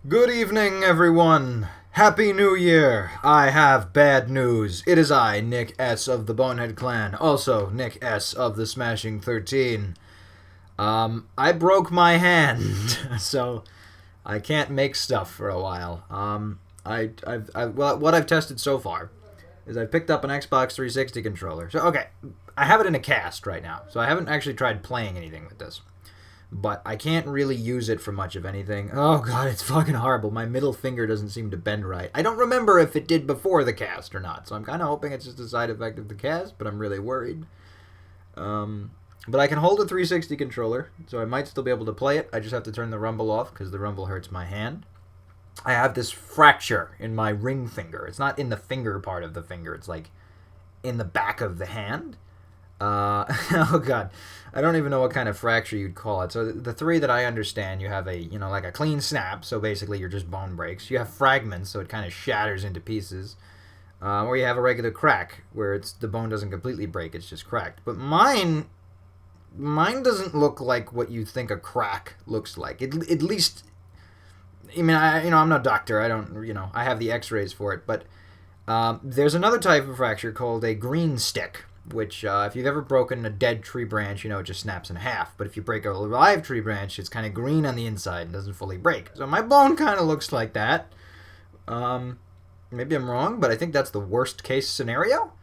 Good evening, everyone. Happy New Year. I have bad news. It is I, Nick S. of the Bonehead Clan, also Nick S. of the Smashing 13. I broke my hand, so I can't make stuff for a while. What I've tested so far is I've picked up an Xbox 360 controller. So, okay, I have it in a cast right now, so I haven't actually tried playing anything with this. But I can't really use it for much of anything. Oh god, it's fucking horrible. My middle finger doesn't seem to bend right. I don't remember if it did before the cast or not, so I'm kind of hoping it's just a side effect of the cast, but I'm really worried. But I can hold a 360 controller, so I might still be able to play it. I just have to turn the rumble off, because the rumble hurts my hand. I have this fracture in my ring finger. It's not in the finger part of the finger, it's like in the back of the hand. Oh god, I don't even know what kind of fracture you'd call it. So the three that I understand, you have like a clean snap, so basically you're just bone breaks. You have fragments, so it kind of shatters into pieces. Or you have a regular crack, where the bone doesn't completely break, it's just cracked. But mine doesn't look like what you think a crack looks like. At least, I mean, I'm not a doctor. I don't, I have the X-rays for it. But there's another type of fracture called a green stick, which if you've ever broken a dead tree branch, it just snaps in half. But if you break a live tree branch, it's kind of green on the inside and doesn't fully break. So my bone kind of looks like that. Maybe I'm wrong, but I think that's the worst case scenario.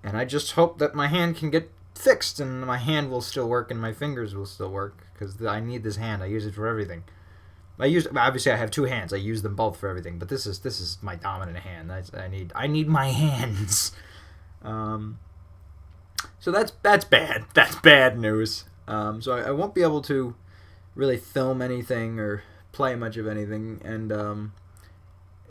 And I just hope that my hand can get fixed and my hand will still work and my fingers will still work, because I need this hand. I use it for everything. Obviously I have two hands. I use them both for everything, but this is my dominant hand. I need my hands. So that's bad. That's bad news. So I won't be able to really film anything or play much of anything. And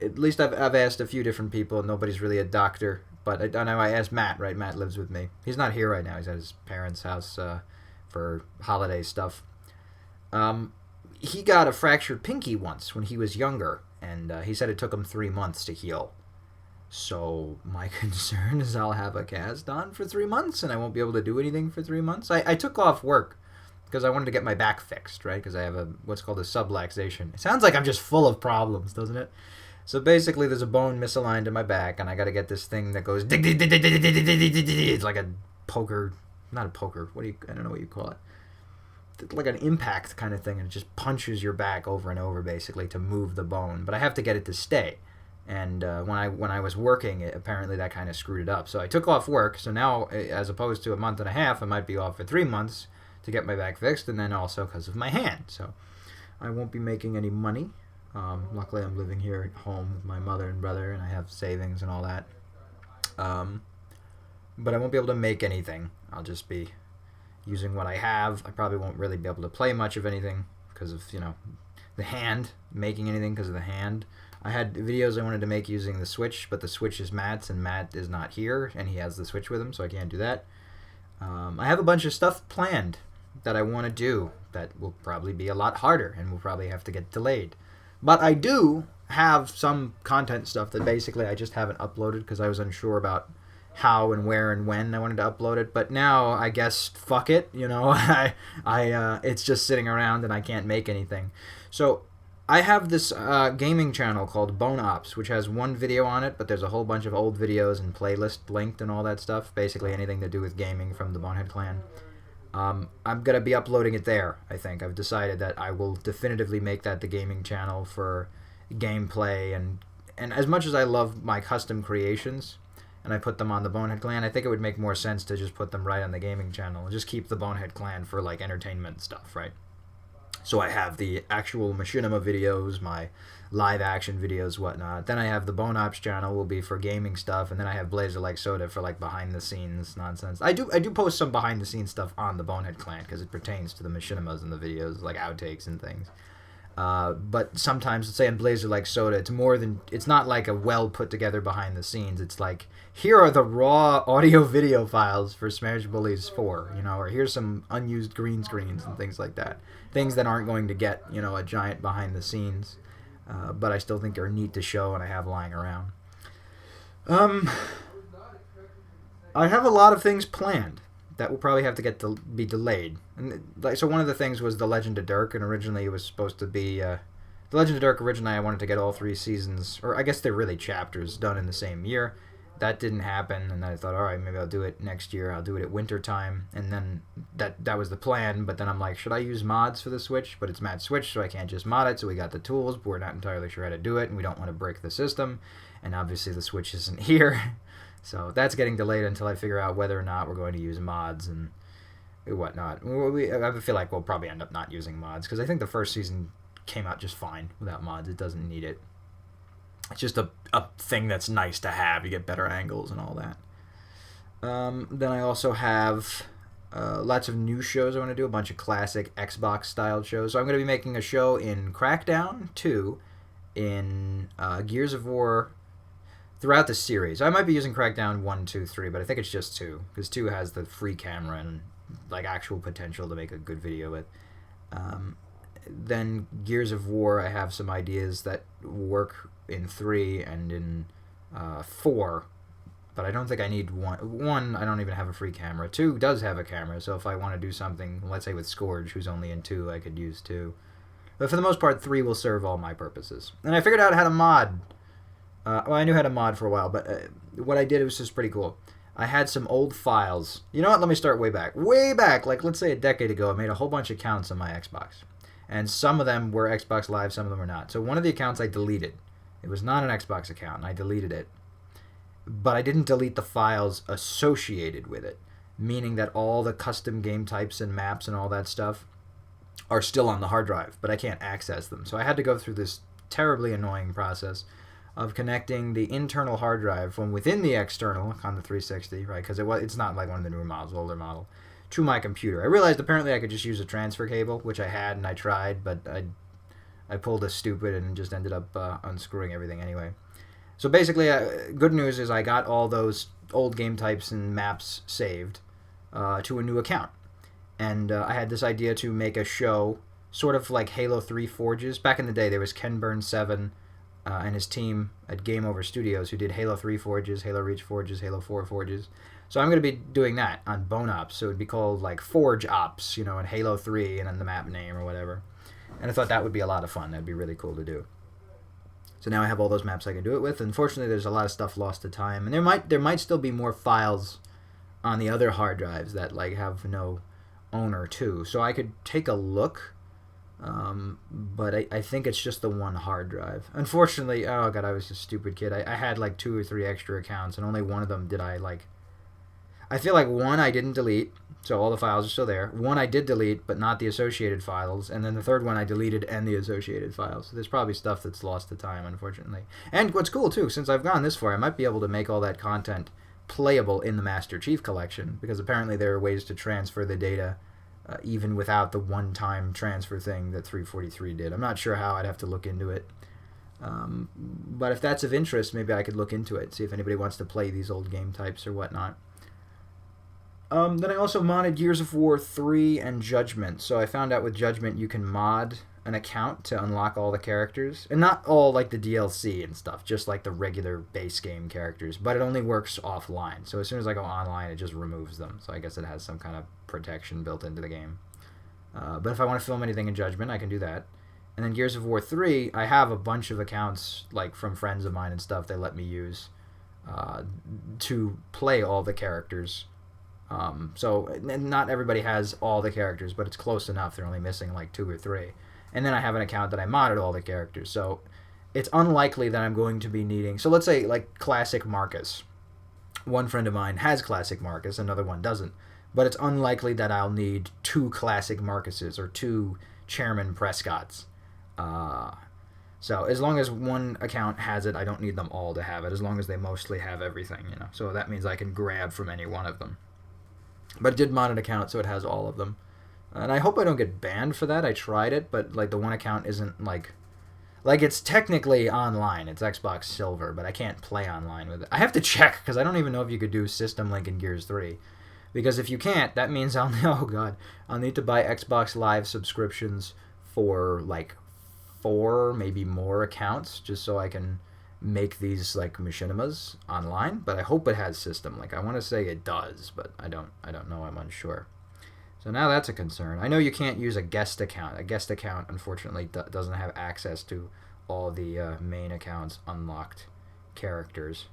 at least I've asked a few different people, and nobody's really a doctor. But I know I asked Matt, right? Matt lives with me. He's not here right now. He's at his parents' house for holiday stuff. He got a fractured pinky once when he was younger, and he said it took him 3 months to heal. So my concern is I'll have a cast on for 3 months and I won't be able to do anything for 3 months. I took off work because I wanted to get my back fixed, right? Because I have what's called a subluxation. It sounds like I'm just full of problems, doesn't it? So basically there's a bone misaligned in my back and I got to get this thing that goes dig dig dig dig dig dig dig dig dig dig. It's like a poker, not a poker. I don't know what you call it. It's like an impact kind of thing, and it just punches your back over and over basically to move the bone. But I have to get it to stay. And when I was working, apparently that kind of screwed it up. So I took off work. So now, as opposed to a month and a half, I might be off for 3 months to get my back fixed, and then also because of my hand. So I won't be making any money. Luckily, I'm living here at home with my mother and brother, and I have savings and all that. But I won't be able to make anything. I'll just be using what I have. I probably won't really be able to play much of anything because of, the hand, making anything because of the hand. I had videos I wanted to make using the Switch, but the Switch is Matt's, and Matt is not here, and he has the Switch with him, so I can't do that. I have a bunch of stuff planned that I want to do that will probably be a lot harder, and will probably have to get delayed. But I do have some content stuff that basically I just haven't uploaded because I was unsure about how and where and when I wanted to upload it. But now I guess fuck it, it's just sitting around and I can't make anything. So I have this gaming channel called Bone Ops, which has one video on it, but there's a whole bunch of old videos and playlist linked and all that stuff. Basically anything to do with gaming from the Bonehead Clan. I'm going to be uploading it there, I think. I've decided that I will definitively make that the gaming channel for gameplay. And as much as I love my custom creations, and I put them on the Bonehead Clan, I think it would make more sense to just put them right on the gaming channel and just keep the Bonehead Clan for, like, entertainment stuff, right? So I have the actual machinima videos, my live action videos, whatnot. Then I have the Bone Ops channel will be for gaming stuff, and then I have Blazer Like Soda for like behind the scenes nonsense. I do post some behind the scenes stuff on the Bonehead Clan because it pertains to the machinimas in the videos, like outtakes and things. But sometimes, let's say in Blazer Like Soda, it's not like a well put together behind the scenes. It's like, here are the raw audio video files for Smash Bullies 4, or here's some unused green screens and things like that. Things that aren't going to get, a giant behind the scenes, but I still think are neat to show and I have lying around. I have a lot of things planned that will probably have to be delayed. And so one of the things was The Legend of Dirk, and originally it was supposed to be The The Legend of Dark originally I wanted to get all 3 seasons, or I guess they're really chapters, done in the same year. That didn't happen, and then I thought, all right, maybe I'll do it next year. I'll do it at winter time, and then that was the plan. But then I'm like, should I use mods for the Switch? But it's Matt's Switch, so I can't just mod it. So we got the tools, but we're not entirely sure how to do it, and we don't want to break the system. And obviously the Switch isn't here, so that's getting delayed until I figure out whether or not we're going to use mods and whatnot. I feel like we'll probably end up not using mods because I think the first season came out just fine without mods. It doesn't need it. It's just a thing that's nice to have. You get better angles and all that. Then I also have lots of new shows I want to do, a bunch of classic Xbox-styled shows. So I'm going to be making a show in Crackdown 2, in Gears of War, throughout the series. I might be using Crackdown 1, 2, 3, but I think it's just 2, because 2 has the free camera and like actual potential to make a good video with. Then Gears of War, I have some ideas that work in 3 and in 4, but I don't think I need 1. 1, I don't even have a free camera. 2 does have a camera, so if I want to do something, let's say with Scourge, who's only in 2, I could use 2. But for the most part, 3 will serve all my purposes. And I figured out how to mod. Well, I knew how to mod for a while, but what I did was just pretty cool. I had some old files. You know what? Let me start way back. Way back, like let's say a decade ago, I made a whole bunch of accounts on my Xbox. And some of them were Xbox Live, some of them were not. So one of the accounts I deleted. It was not an Xbox account, and I deleted it. But I didn't delete the files associated with it, meaning that all the custom game types and maps and all that stuff are still on the hard drive, but I can't access them. So I had to go through this terribly annoying process of connecting the internal hard drive from within the external on the 360, right? Because it's not like one of the newer models, older model, to my computer. I realized apparently I could just use a transfer cable, which I had and I tried, but I pulled a stupid and just ended up unscrewing everything anyway. So basically, good news is I got all those old game types and maps saved to a new account. And I had this idea to make a show, sort of like Halo 3 Forges. Back in the day, there was Ken Burns 7 and his team at Game Over Studios who did Halo 3 Forges, Halo Reach Forges, Halo 4 Forges. So I'm going to be doing that on Bone Ops. So it would be called like Forge Ops, and Halo 3 and then the map name or whatever. And I thought that would be a lot of fun. That'd be really cool to do. So now I have all those maps I can do it with. Unfortunately, there's a lot of stuff lost to time. And there might still be more files on the other hard drives that like have no owner too. So I could take a look. But I think it's just the one hard drive. Unfortunately, oh god, I was a stupid kid. I had like 2 or 3 extra accounts, and only one of them did I like. I feel like one I didn't delete, so all the files are still there. One I did delete, but not the associated files. And then the third one I deleted and the associated files. So there's probably stuff that's lost to time, unfortunately. And what's cool, too, since I've gone this far, I might be able to make all that content playable in the Master Chief Collection, because apparently there are ways to transfer the data even without the one-time transfer thing that 343 did. I'm not sure how. I'd have to look into it. But if that's of interest, maybe I could look into it, see if anybody wants to play these old game types or whatnot. Then I also modded Gears of War 3 and Judgment. So I found out with Judgment you can mod an account to unlock all the characters. And not all like the DLC and stuff, just like the regular base game characters. But it only works offline. So as soon as I go online, it just removes them. So I guess it has some kind of protection built into the game. But if I want to film anything in Judgment, I can do that. And then Gears of War 3, I have a bunch of accounts like from friends of mine and stuff they let me use to play all the characters. So not everybody has all the characters, but it's close enough. They're only missing like 2 or 3. And then I have an account that I modded all the characters. So it's unlikely that I'm going to be needing... So let's say like Classic Marcus. One friend of mine has Classic Marcus, another one doesn't. But it's unlikely that I'll need 2 Classic Marcuses or 2 Chairman Prescotts. So as long as one account has it, I don't need them all to have it, as long as they mostly have everything, So that means I can grab from any one of them. But it did mod an account, so it has all of them. And I hope I don't get banned for that. I tried it, but like the one account isn't like it's technically online. It's Xbox Silver, but I can't play online with it. I have to check, because I don't even know if you could do System Link in Gears 3. Because if you can't, that means I'll need to buy Xbox Live subscriptions for like 4, maybe more accounts, just so I can make these like machinimas online. But I hope it has System Link. I want to say it does, but I don't know. I'm unsure. So now that's a concern. I know you can't use a guest account. A guest account, unfortunately, doesn't have access to all the main account's unlocked characters.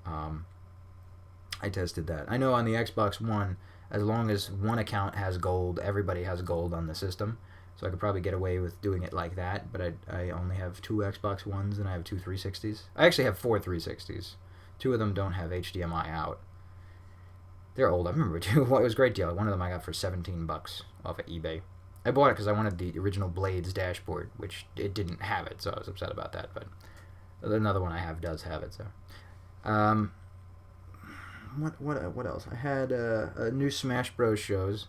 I tested that. I know on the Xbox One, as long as one account has gold, everybody has gold on the system. So I could probably get away with doing it like that, but I only have 2 Xbox Ones and I have 2 360s. I actually have 4 360s. 2 of them don't have HDMI out. They're old. I remember too. It was a great deal. One of them I got for $17 off of eBay. I bought it because I wanted the original Blades dashboard, which it didn't have it, so I was upset about that. But another one I have does have it. So, what else? I had a new Smash Bros. Shows.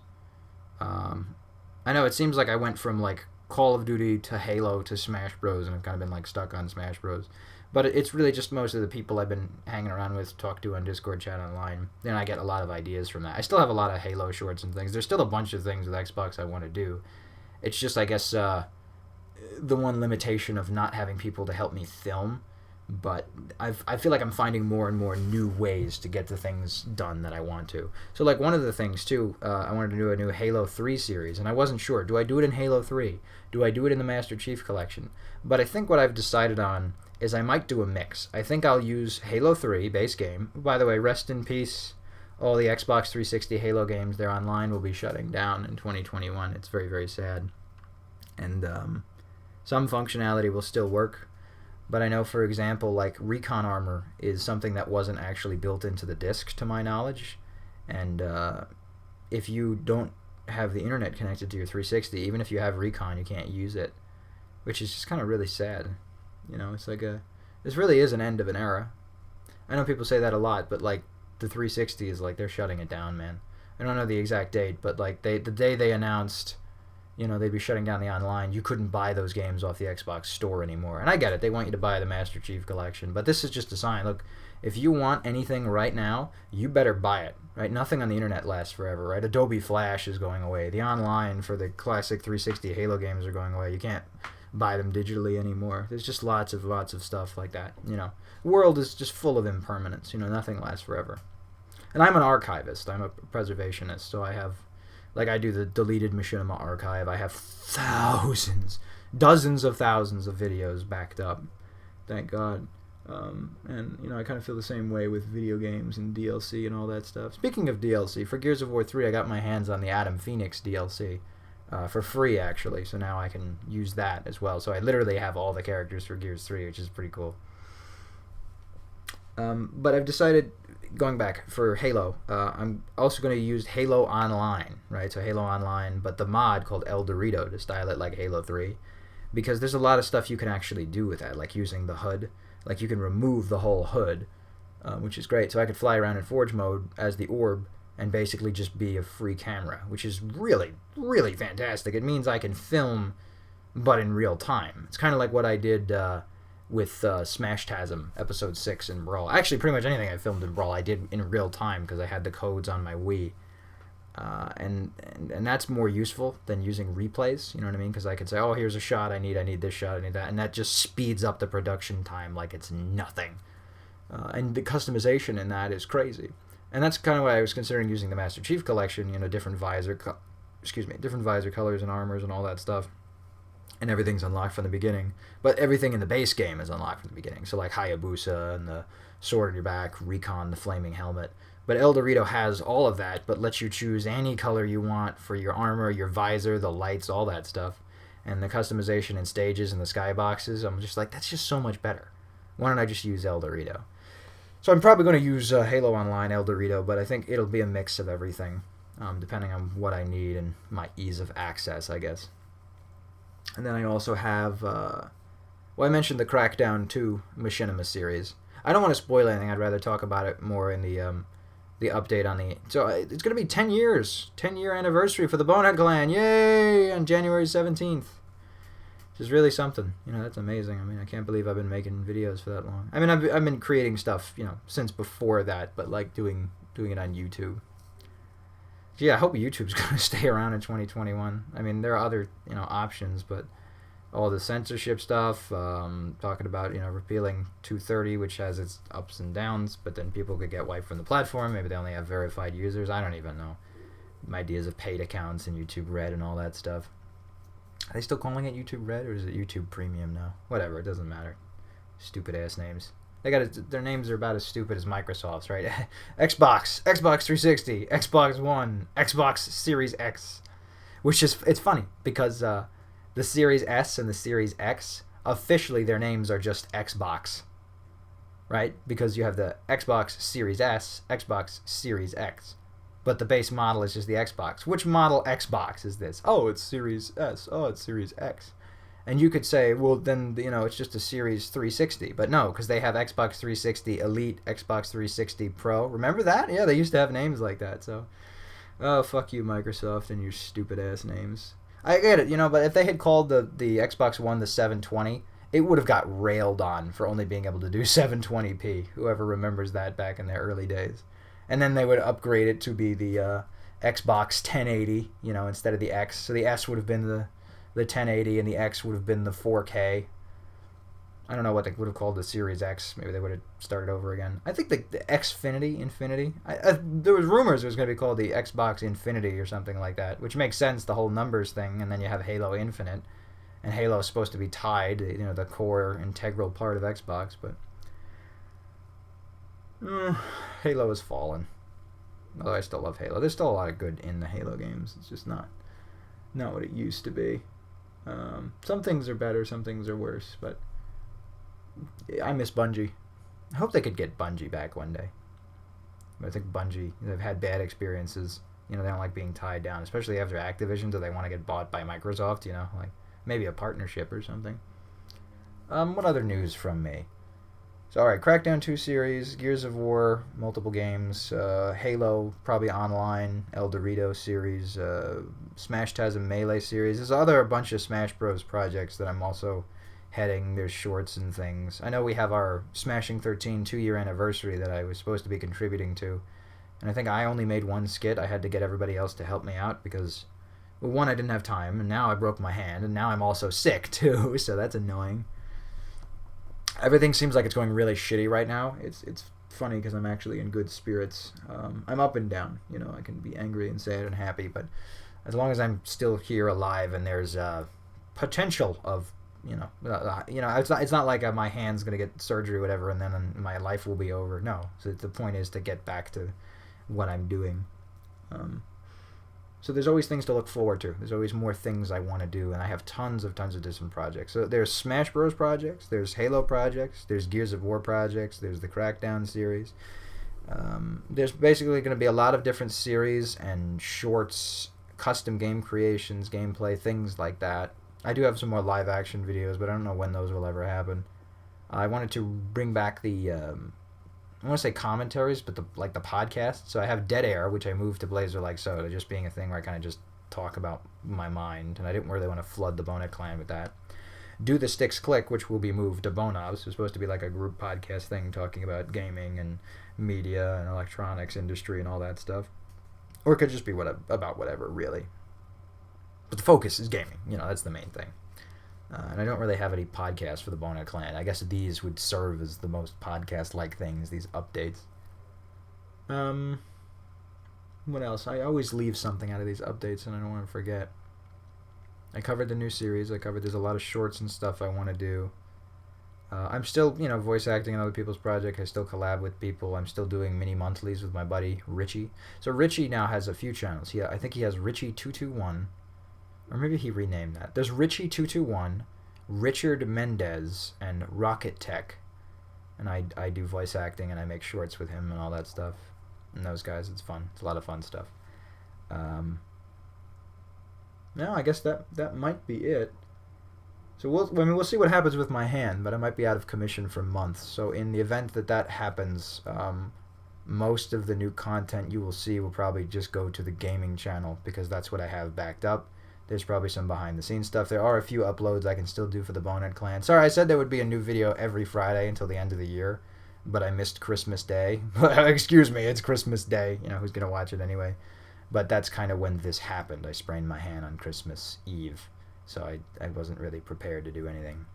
I know it seems like I went from like Call of Duty to Halo to Smash Bros. And I've kind of been like stuck on Smash Bros. But it's really just most of the people I've been hanging around with, talk to on Discord, chat online. Then I get a lot of ideas from that. I still have a lot of Halo shorts and things. There's still a bunch of things with Xbox I want to do. It's just, I guess, the one limitation of not having people to help me film. But I feel like I'm finding more and more new ways to get the things done that I want to. So, like, one of the things, too, I wanted to do a new Halo 3 series, and I wasn't sure. Do I do it in Halo 3? Do I do it in the Master Chief Collection? But I think what I've decided on is I might do a mix. I think I'll use Halo 3, base game. By the way, rest in peace. All the Xbox 360 Halo games, they're online, will be shutting down in 2021. It's very, very sad. And some functionality will still work. But I know, for example, like recon armor is something that wasn't actually built into the disc, to my knowledge. And if you don't have the internet connected to your 360, even if you have recon, you can't use it, which is just kind of really sad. You know, it's like this really is an end of an era. I know people say that a lot, but like the 360 is like they're shutting it down, man. I don't know the exact date, but like the day they announced, you know, they'd be shutting down the online, you couldn't buy those games off the Xbox store anymore. And I get it, they want you to buy the Master Chief Collection, but this is just a sign. Look, if you want anything right now, you better buy it, right? Nothing on the internet lasts forever, right? Adobe Flash is going away. The online for the classic 360 Halo games are going away. You can't buy them digitally anymore. There's just lots of stuff like that, you know. The world is just full of impermanence, you know, nothing lasts forever. And I'm an archivist, I'm a preservationist, so I have, like, I do the deleted machinima archive. I have dozens of thousands of videos backed up, thank God. And, you know, I kind of feel the same way with video games and DLC and all that stuff. Speaking of DLC, for Gears of War 3, I got my hands on the Adam Phoenix DLC. For free, actually, so now I can use that as well. So I literally have all the characters for Gears 3, which is pretty cool. But I've decided, going back, for Halo, I'm also going to use Halo Online, right? So Halo Online, but the mod called El Dorito to style it like Halo 3, because there's a lot of stuff you can actually do with that, like using the HUD. Like, you can remove the whole HUD, which is great. So I could fly around in Forge mode as the Orb, and basically just be a free camera, which is really, really fantastic. It means I can film, but in real time. It's kind of like what I did with Smash-Tasm, Episode 6 in Brawl. Actually, pretty much anything I filmed in Brawl I did in real time, because I had the codes on my Wii. And that's more useful than using replays, you know what I mean? Because I could say, oh, here's a shot I need this shot, I need that, and that just speeds up the production time like it's nothing. And the customization in that is crazy. And that's kind of why I was considering using the Master Chief Collection, you know, different visor colors and armors and all that stuff. And everything's unlocked from the beginning. But everything in the base game is unlocked from the beginning. So like Hayabusa and the sword in your back, Recon, the flaming helmet. But El Dorito has all of that, but lets you choose any color you want for your armor, your visor, the lights, all that stuff. And the customization in stages and the skyboxes, I'm just like, that's just so much better. Why don't I just use El Dorito? So I'm probably going to use Halo Online, El Dorito, but I think it'll be a mix of everything, depending on what I need and my ease of access, I guess. And then I also have, well, I mentioned the Crackdown 2 Machinima series. I don't want to spoil anything. I'd rather talk about it more in the update on the... So it's going to be 10 years, 10-year anniversary for the TheBoneHeadClan. Yay! On January 17th. Which is really something. You know, that's amazing. I mean, I can't believe I've been making videos for that long. I mean, I've been creating stuff, you know, since before that, but like doing it on YouTube. So yeah, I hope YouTube's going to stay around in 2021. I mean, there are other, you know, options, but all the censorship stuff, talking about, you know, repealing 230, which has its ups and downs, but then people could get wiped from the platform. Maybe they only have verified users. I don't even know. ideas of paid accounts and YouTube Red and all that stuff. Are they still calling it YouTube Red, or is it YouTube Premium now? Whatever, it doesn't matter. Stupid ass names. Their names are about as stupid as Microsoft's, right? Xbox 360, Xbox One, Xbox Series X. Which is, it's funny because the Series S and the Series X, officially their names are just Xbox. Right? Because you have the Xbox Series S, Xbox Series X. But the base model is just the Xbox. Which model Xbox is this? Oh, it's Series S. Oh, it's Series X. And you could say, well, then, it's just a Series 360. But no, because they have Xbox 360 Elite, Xbox 360 Pro. Remember that? Yeah, they used to have names like that. So, oh, fuck you, Microsoft, and your stupid-ass names. I get it, but if they had called the Xbox One the 720, it would have got railed on for only being able to do 720p. Whoever remembers that back in their early days. And then they would upgrade it to be the Xbox 1080, instead of the X. So the S would have been the 1080, and the X would have been the 4K. I don't know what they would have called the Series X. Maybe they would have started over again. I think the Xfinity, there was rumors it was going to be called the Xbox Infinity or something like that, which makes sense, the whole numbers thing, and then you have Halo Infinite. And Halo is supposed to be tied, the core integral part of Xbox, but Halo has fallen. Although I still love Halo. There's still a lot of good in the Halo games. It's just not what it used to be. Some things are better, some things are worse, but I miss Bungie. I hope they could get Bungie back one day. But I think Bungie, they've had bad experiences. They don't like being tied down, especially after Activision. Do they want to get bought by Microsoft? Like maybe a partnership or something. What other news from me? So, alright, Crackdown 2 series, Gears of War, multiple games, Halo, probably online, El Dorito series, Smash Taz and Melee series. There's a bunch of Smash Bros. Projects that I'm also heading. There's shorts and things. I know we have our Smashing 13 2-year anniversary that I was supposed to be contributing to. And I think I only made one skit. I had to get everybody else to help me out because, well, one, I didn't have time, and now I broke my hand, and now I'm also sick, too, so that's annoying. Everything seems like it's going really shitty right now. It's funny because I'm actually in good spirits. I'm up and down. I can be angry and sad and happy, but as long as I'm still here alive and there's potential of, it's not like my hand's going to get surgery or whatever and then my life will be over. No. So the point is to get back to what I'm doing. So there's always things to look forward to. There's always more things I want to do, and I have tons of different projects. So there's Smash Bros. Projects, there's Halo projects, there's Gears of War projects, there's the Crackdown series. There's basically going to be a lot of different series and shorts, custom game creations, gameplay, things like that. I do have some more live action videos, but I don't know when those will ever happen. I wanted to bring back the I want to say commentaries, but the podcast. So I have Dead Air, which I moved to Blazer Like Soda, just being a thing where I kind of just talk about my mind, and I didn't really want to flood the Bonehead Clan with that. Do the Sticks Click, which will be moved to Bonobs. It's supposed to be like a group podcast thing talking about gaming and media and electronics industry and all that stuff. Or it could just be about whatever, really. But the focus is gaming. That's the main thing. And I don't really have any podcasts for the Bonehead Clan. I guess these would serve as the most podcast-like things, these updates. What else? I always leave something out of these updates, and I don't want to forget. I covered the new series. There's a lot of shorts and stuff I want to do. I'm still, voice acting in other people's projects. I still collab with people. I'm still doing mini monthlies with my buddy, Richie. So Richie now has a few channels. I think he has Richie221. Or maybe he renamed that. There's Richie221, Richard Mendez, and Rocket Tech. And I do voice acting, and I make shorts with him and all that stuff. And those guys, it's fun. It's a lot of fun stuff. No, I guess that might be it. So we'll see what happens with my hand, but I might be out of commission for months. So in the event that happens, most of the new content you will see will probably just go to the gaming channel because that's what I have backed up. There's probably some behind-the-scenes stuff. There are a few uploads I can still do for the Bonehead Clan. Sorry, I said there would be a new video every Friday until the end of the year, but I missed Christmas Day. Excuse me, it's Christmas Day. Who's going to watch it anyway? But that's kind of when this happened. I sprained my hand on Christmas Eve, so I wasn't really prepared to do anything.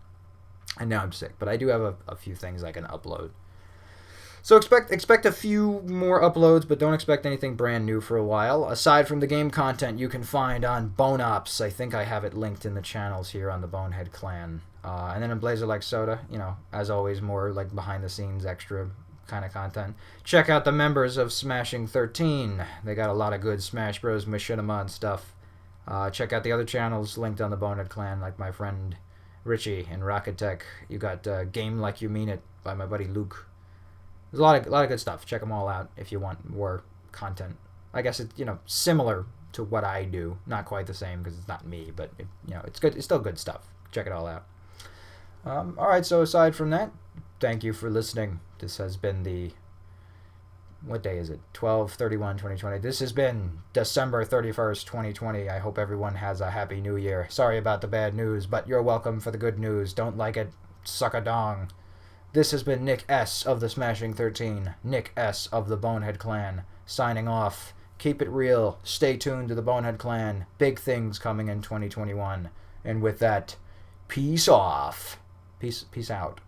And now I'm sick, but I do have a few things I can upload. So expect a few more uploads, but don't expect anything brand new for a while. Aside from the game content you can find on Bone Ops, I think I have it linked in the channels here on the Bonehead Clan. And then in Blazer Like Soda, as always, more like behind the scenes, extra kind of content. Check out the members of Smashing 13. They got a lot of good Smash Bros. Machinima and stuff. Check out the other channels linked on the Bonehead Clan, like my friend Richie and Rocket Tech. You got Game Like You Mean It by my buddy Luke. There's a lot of good stuff. Check them all out if you want more content. I guess it's similar to what I do, not quite the same because it's not me, but it's good. It's still good stuff. Check it all out. All right. So aside from that, thank you for listening. This has been the what day is it? 12/31/2020. This has been December 31st, 2020. I hope everyone has a happy new year. Sorry about the bad news, but you're welcome for the good news. Don't like it, suck a dong. This has been Nick S. of the Smashing 13, Nick S. of the Bonehead Clan, signing off. Keep it real. Stay tuned to the Bonehead Clan. Big things coming in 2021. And with that, peace off. Peace out.